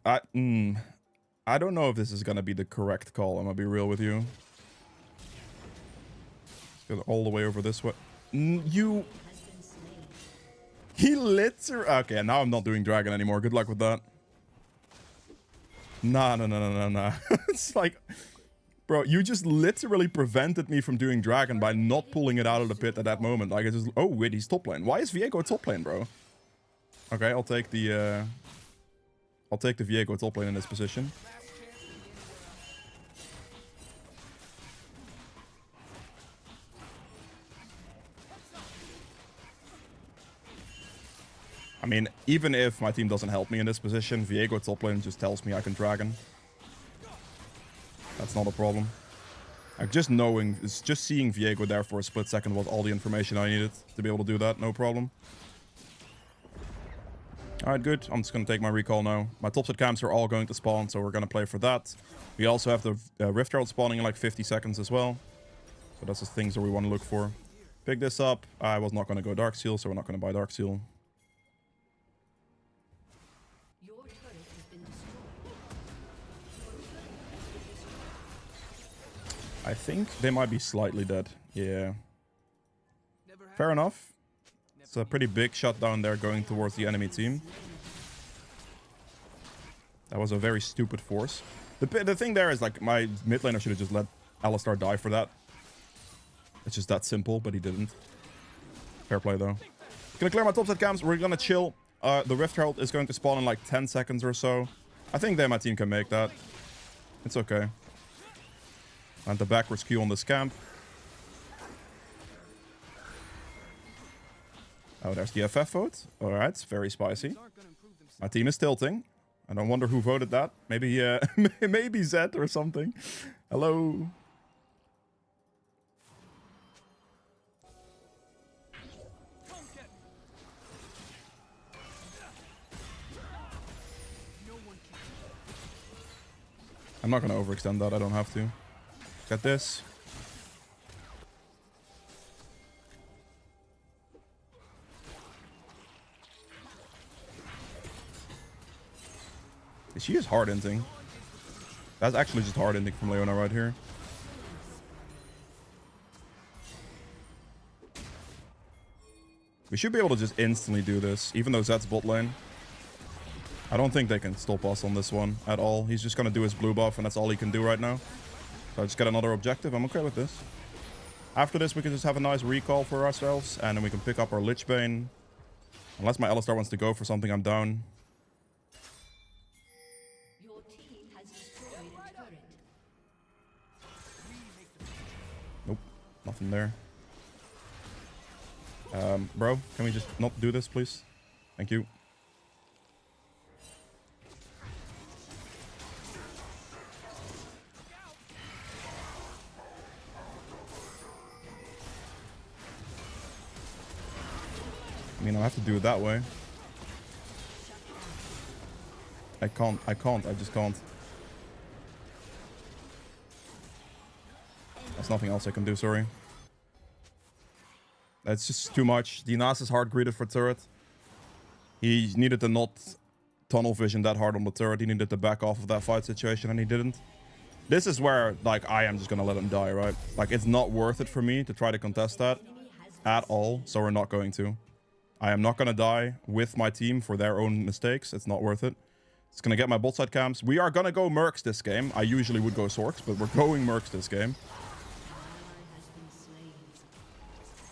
A: I don't know if this is gonna be the correct call. I'm gonna be real with you. Let's go all the way over this way. He literally... Okay, now I'm not doing dragon anymore. Good luck with that. Nah. It's like... Bro, you just literally prevented me from doing dragon by not pulling it out of the pit at that moment. Like, it's just... Oh, wait, he's top lane. Why is Viego top lane, bro? Okay, I'll take the Viego top lane in this position. I mean, even if my team doesn't help me in this position, Viego top lane just tells me I can dragon. That's not a problem. Like, just seeing Viego there for a split second was all the information I needed to be able to do that. No problem. Alright, good. I'm just going to take my recall now. My topside camps are all going to spawn, so we're going to play for that. We also have the Rift Herald spawning in like 50 seconds as well. So that's the things that we want to look for. Pick this up. I was not going to go Dark Seal, so we're not going to buy Dark Seal.
C: Your turret has been destroyed.
A: I think they might be slightly dead. Yeah.
B: Never had
A: Fair enough.
B: never
A: It's a pretty big shot down there going towards the enemy team. That was a very stupid force. The thing there is, like, my mid laner should have just let Alistar die for that. It's just that simple, but he didn't. Fair play, though. Gonna clear my topside camps. We're gonna chill. The Rift Herald is going to spawn in like 10 seconds or so. I think my team can make that. It's okay. And the backwards Q on this camp. Oh, there's the FF vote. Alright, it's very spicy.
B: aren't gonna improve themselves.
A: My team is tilting. I don't wonder who voted that. Maybe, maybe Zed or something. Hello.
B: Come get me. No one can.
A: I'm not going to overextend that. I don't have to. Got this. She is hard hinting. That's actually just hard hinting from Leona right here. We should be able to just instantly do this, even though Zed's bot lane. I don't think they can stop us on this one at all. He's just going to do his blue buff, and that's all he can do right now. So I just get another objective. I'm okay with this. After this, we can just have a nice recall for ourselves, and then we can pick up our Lich Bane. Unless my Alistar wants to go for something, I'm down.
C: Your team has destroyed a turret.
A: Nope, nothing there. Bro, can we just not do this, please? Thank you. I mean, I have to do it that way. I just can't. There's nothing else I can do, sorry. That's just too much. Dinas is hard greeted for turret. He needed to not tunnel vision that hard on the turret. He needed to back off of that fight situation, and he didn't. This is where, like, I am just gonna let him die, right? Like, it's not worth it for me to try to contest that at all, so we're not going to. I am not gonna die with my team for their own mistakes. It's not worth it. It's gonna get my bot side camps. We are gonna go Mercs this game. I usually would go Sorks, but we're going Mercs this game.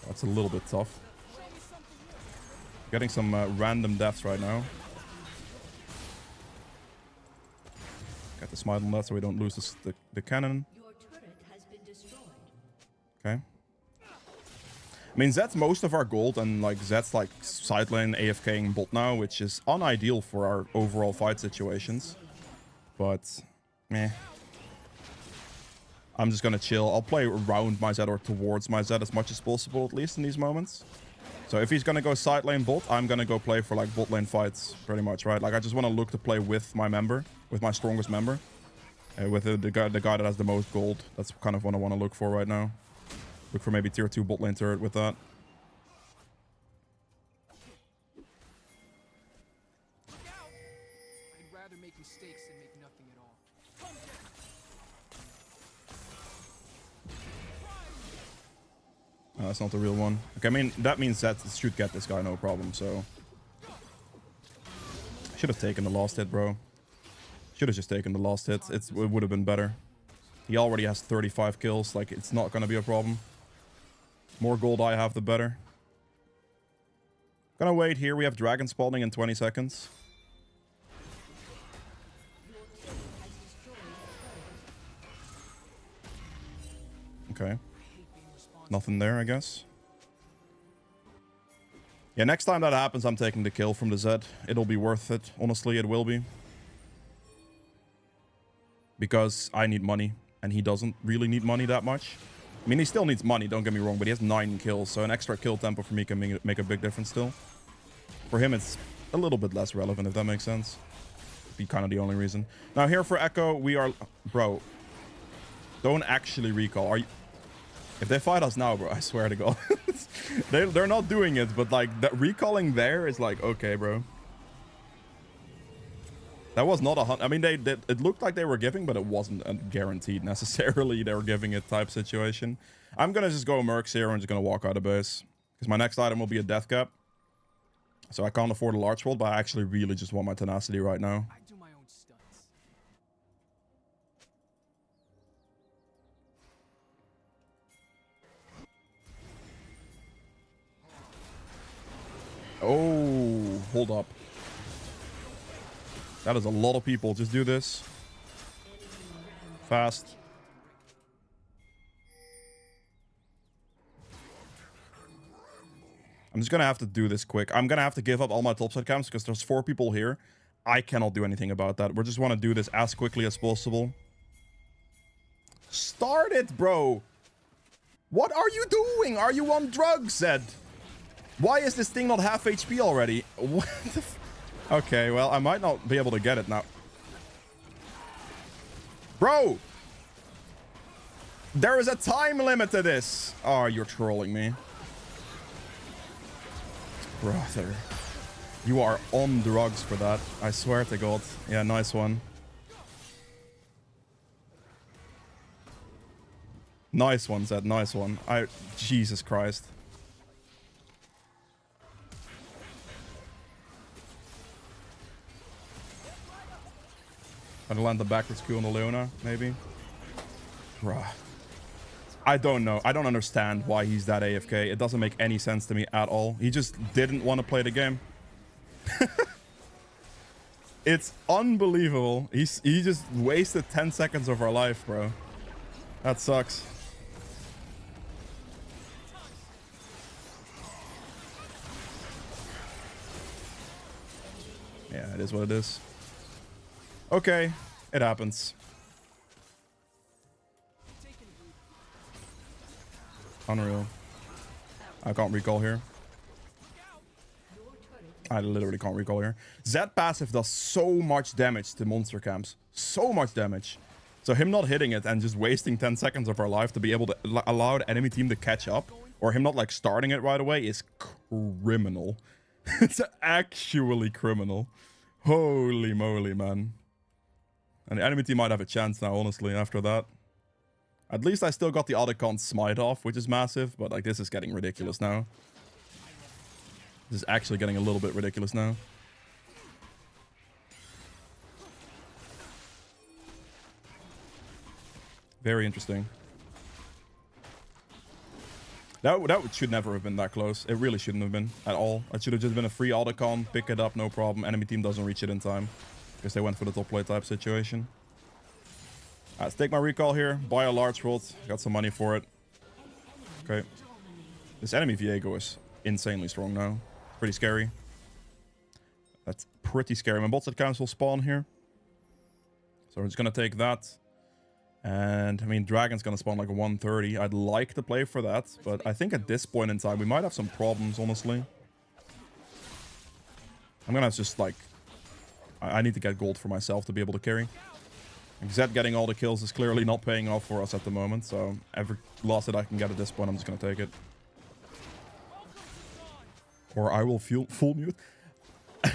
A: That's a little bit tough. Getting some random deaths right now. Get the smite on that so we don't lose the cannon.
C: Your turret has been destroyed.
A: Okay. I mean, Zed's most of our gold, and like Zed's like side lane AFKing bot now, which is unideal for our overall fight situations. But, meh. I'm just gonna chill. I'll play around my Zed or towards my Zed as much as possible, at least in these moments. So if he's gonna go side lane bot, I'm gonna go play for like bot lane fights, pretty much, right? Like I just want to look to play with my member, with my strongest member, with the guy that has the most gold. That's kind of what I want to look for right now. Look for maybe tier 2 bot lane turret with that.
B: I'd rather make mistakes than make nothing at all. Come get me.
A: Oh, that's not the real one. Okay, I mean, that means that should get this guy no problem, so... Should have taken the last hit, bro. Should have just taken the last hit. It would have been better. He already has 35 kills. Like, it's not gonna be a problem. More gold I have, the better. Gonna wait here. We have dragon spawning in 20 seconds. Okay. Nothing there, I guess. Yeah, next time that happens, I'm taking the kill from the Zed. It'll be worth it. Honestly, it will be. Because I need money, and he doesn't really need money that much. I mean, he still needs money, don't get me wrong, but he has 9 kills, so an extra kill tempo for me can make a big difference still. For him, it's a little bit less relevant, if that makes sense. Be kind of the only reason. Now, here for Ekko, we are... Bro, don't actually recall. Are you... If they fight us now, bro, I swear to God. They're not doing it, but like that recalling there is like, okay, bro. That was not a hunt. I mean, it looked like they were giving, but it wasn't a guaranteed necessarily they were giving it type situation. I'm going to just go Mercs here. I'm just going to walk out of base. Because my next item will be a death cap. So I can't afford a large world, but I actually really just want my tenacity right now.
B: I do my own stunts.
A: Oh, hold up. That is a lot of people. Just do this. Fast. I'm just gonna have to do this quick. I'm gonna have to give up all my topside camps because there's 4 people here. I cannot do anything about that. We just want to do this as quickly as possible. Start it, bro. What are you doing? Are you on drugs, Zed? Why is this thing not half HP already? What the f— Okay, well, I might not be able to get it now. Bro! There is a time limit to this. Oh, you're trolling me. Brother. You are on drugs for that. I swear to God. Yeah, nice one. Nice one, Zed. Nice one. Jesus Christ. I'd land the backwards Q on the Leona, maybe. Bruh. I don't know. I don't understand why he's that AFK. It doesn't make any sense to me at all. He just didn't want to play the game. It's unbelievable. He just wasted 10 seconds of our life, bro. That sucks. Yeah, it is what it is. Okay, it happens. Unreal. I can't recall here. I literally can't recall here. Zed passive does so much damage to monster camps. So much damage. So him not hitting it and just wasting 10 seconds of our life to be able to allow the enemy team to catch up, or him not like starting it right away, is criminal. It's actually criminal. Holy moly, man. And the enemy team might have a chance now, honestly, after that. At least I still got the Otacon smite off, which is massive, but like this is getting ridiculous now. This is actually getting a little bit ridiculous now. Very interesting. That should never have been that close. It really shouldn't have been at all. It should have just been a free Otacon, pick it up, no problem. Enemy team doesn't reach it in time. Because they went for the top plate type situation. Let's take my recall here. Buy a large world. Got some money for it. Okay. This enemy Viego is insanely strong now. Pretty scary. That's pretty scary. My bot side counts will spawn here. So we're just going to take that. And, I mean, Dragon's going to spawn like a 130. I'd like to play for that. But I think at this point in time, we might have some problems, honestly. I'm going to just, like... I need to get gold for myself to be able to carry. Zed getting all the kills is clearly not paying off for us at the moment. So, every loss that I can get at this point, I'm just going to take it. Or I will full mute.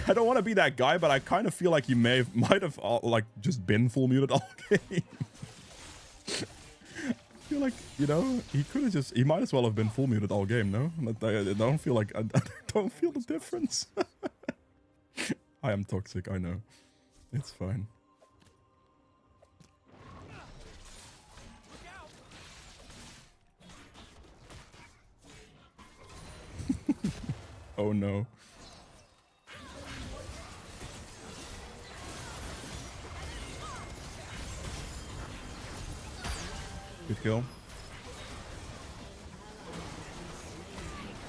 A: I don't want to be that guy, but I kind of feel like he might have like just been full muted all game. I feel like, you know, he might as well have been full muted all game, no? I don't feel like, I don't feel the difference. I am toxic, I know. It's fine. Oh no. Good kill.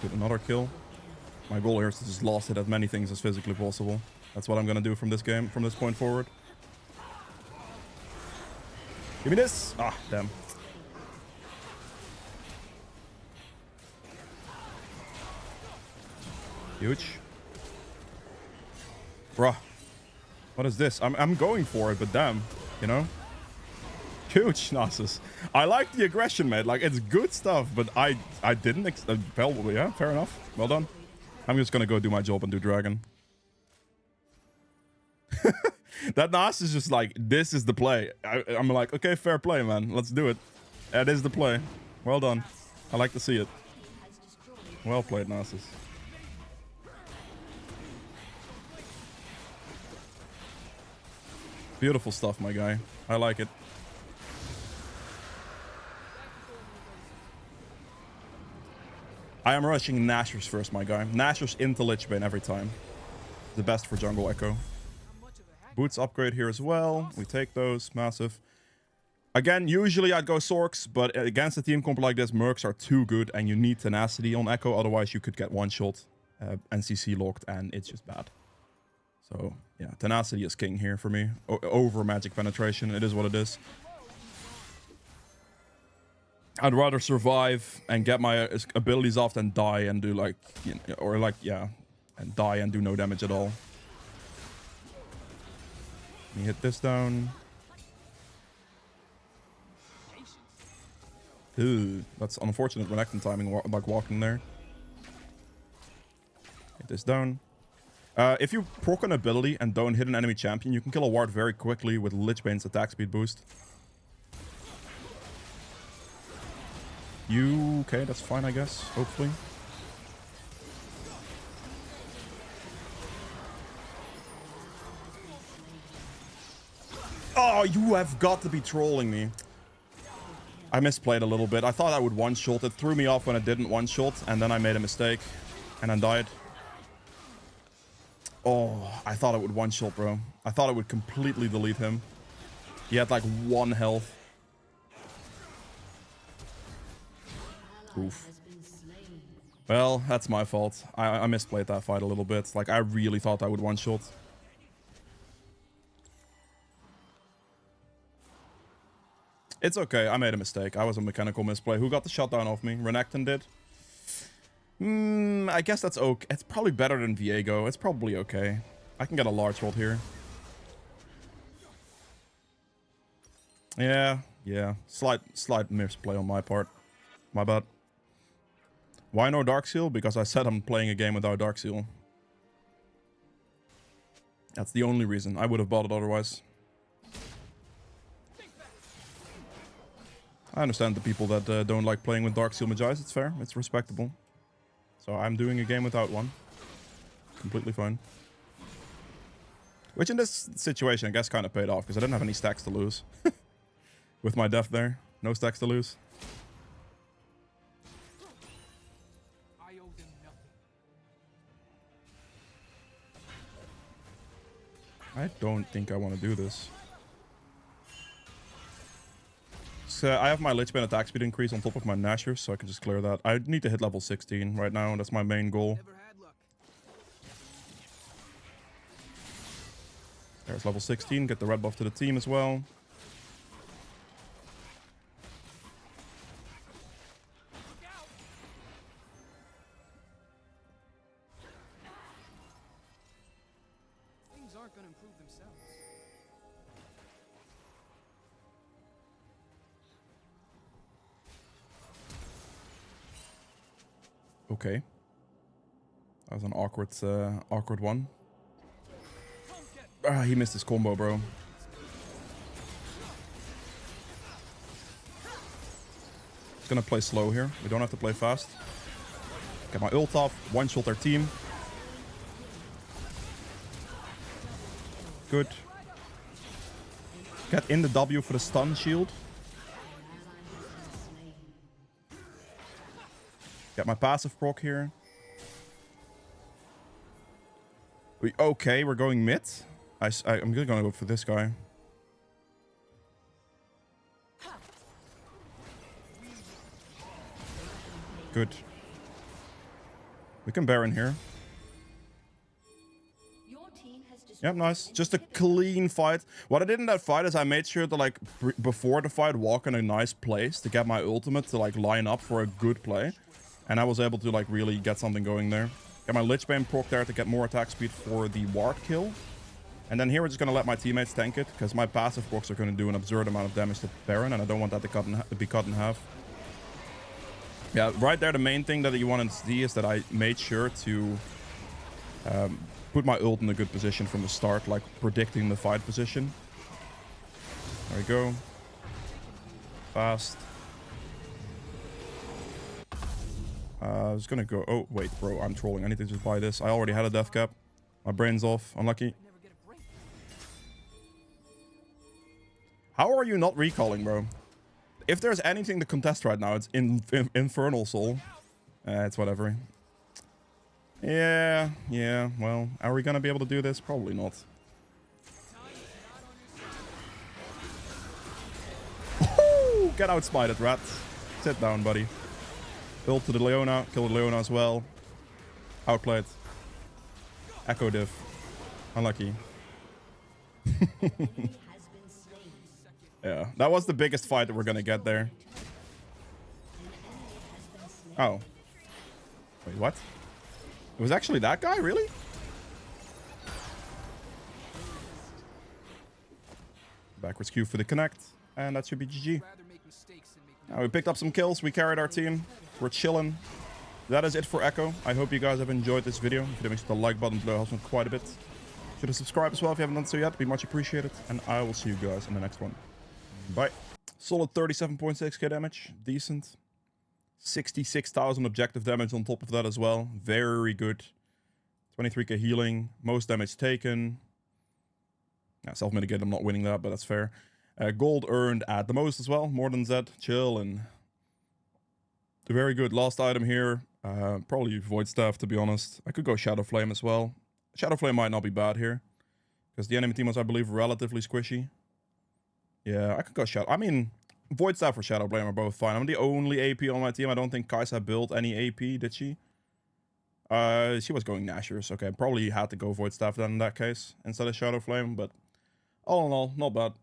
A: Get another kill. My goal here is to just last hit as many things as physically possible. That's what I'm gonna do from this game, from this point forward. Give me this! Ah, damn. Huge. Bruh. What is this? I'm going for it, but damn, you know? Huge Nasus. I like the aggression, mate. Like, it's good stuff, but I didn't well, yeah, fair enough. Well done. I'm just gonna go do my job and do dragon. That Nasus is just like, this is the play. I'm like, okay, fair play, man. Let's do it. That is the play. Well done. I like to see it. Well played, Nasus. Beautiful stuff, my guy. I like it. I am rushing Nashor's first, my guy. Nashor's into Lichbane every time. The best for jungle Ekko. Boots upgrade here as well. We take those. Massive. Again, usually I'd go Sorks, but against a team comp like this, Mercs are too good and you need tenacity on Ekko. Otherwise, you could get one shot, NCC locked, and it's just bad. So, yeah, tenacity is king here for me. Over magic penetration. It is what it is. I'd rather survive and get my abilities off than die and do like, you know, or like, yeah, and die and do no damage at all. Let me hit this down. Ooh, that's unfortunate Renekton timing, like walking there. Hit this down. If you proc an ability and don't hit an enemy champion, you can kill a ward very quickly with Lichbane's attack speed boost. Okay, that's fine, I guess, hopefully. Oh, you have got to be trolling me. I misplayed a little bit. I thought I would one-shot. It threw me off when it didn't one-shot, and then I made a mistake, and then died. Oh, I thought it would one-shot, bro. I thought it would completely delete him. He had like 1 health. Oof. Well, that's my fault. I misplayed that fight a little bit. Like, I really thought I would one-shot. It's okay. I made a mistake. I was a mechanical misplay. Who got the shutdown off me? Renekton did. I guess that's okay. It's probably better than Viego. It's probably okay. I can get a large hold here. Yeah. Slight misplay on my part. My bad. Why no Darkseal? Because I said I'm playing a game without Darkseal. That's the only reason. I would have bought it otherwise. I understand the people that don't like playing with Darkseal Magi's. It's fair. It's respectable. So I'm doing a game without one. Completely fine. Which in this situation, I guess, kind of paid off. Because I didn't have any stacks to lose. With my death there. No stacks to lose.
B: I owe them nothing.
A: I don't think I want to do this. So I have my Lichbane attack speed increase on top of my Nashor, so I can just clear that. I need to hit level 16 right now. That's my main goal.
B: Never had luck.
A: There's level 16. Get the red buff to the team as well.
B: Things aren't going to improve themselves.
A: Okay. That was an awkward one. Ah, he missed his combo, bro. Just gonna play slow here. We don't have to play fast. Get my ult off. One-shot their team. Good. Get in the W for the stun shield. Get my passive proc here. Okay, we're going mid. I'm gonna go for this guy. Good. We can Baron here. Yep, nice. Just a clean fight. What I did in that fight is I made sure to, like, before the fight, walk in a nice place to get my ultimate to, like, line up for a good play. And I was able to, like, really get something going there. Get my Lichbane proc there to get more attack speed for the ward kill. And then here we're just going to let my teammates tank it, because my passive blocks are going to do an absurd amount of damage to Baron, and I don't want that to be cut in half. Yeah, right there, the main thing that you want to see is that I made sure to put my ult in a good position from the start, like predicting the fight position. There we go. Fast. I was gonna go... Oh, wait, bro, I'm trolling. I need to just buy this. I already had a death cap. My brain's off. Unlucky. How are you not recalling, bro? If there's anything to contest right now, it's Infernal Soul. It's whatever. Yeah, well, are we gonna be able to do this? Probably not. Get outsmited, rat. Sit down, buddy. Ult to the Leona. Kill the Leona as well. Outplayed. Ekko diff. Unlucky. Yeah, that was the biggest fight that we're gonna get there. Oh. Wait, what? It was actually that guy? Really? Backwards Q for the connect. And that should be GG. Now we picked up some kills. We carried our team. We're chilling. That is it for Ekko. I hope you guys have enjoyed this video. If you did, make sure the like button below helps me quite a bit. Should have subscribed as well if you haven't done so yet. It'd be much appreciated. And I will see you guys in the next one. Bye. Solid 37.6k damage. Decent. 66,000 objective damage on top of that as well. Very good. 23k healing. Most damage taken. Yeah, self-mitigate. I'm not winning that, but that's fair. Gold earned at the most as well. More than Zed. Chill and... Very good. Last item here. Probably Void Staff, to be honest. I could go Shadow Flame as well. Shadow Flame might not be bad here. Because the enemy team was, I believe, relatively squishy. Yeah, I could go Shadow... I mean, Void Staff or Shadow Flame are both fine. I'm the only AP on my team. I don't think Kai'Sa built any AP, did she? She was going Nashers. Okay, probably had to go Void Staff then in that case. Instead of Shadow Flame, but... All in all, not bad.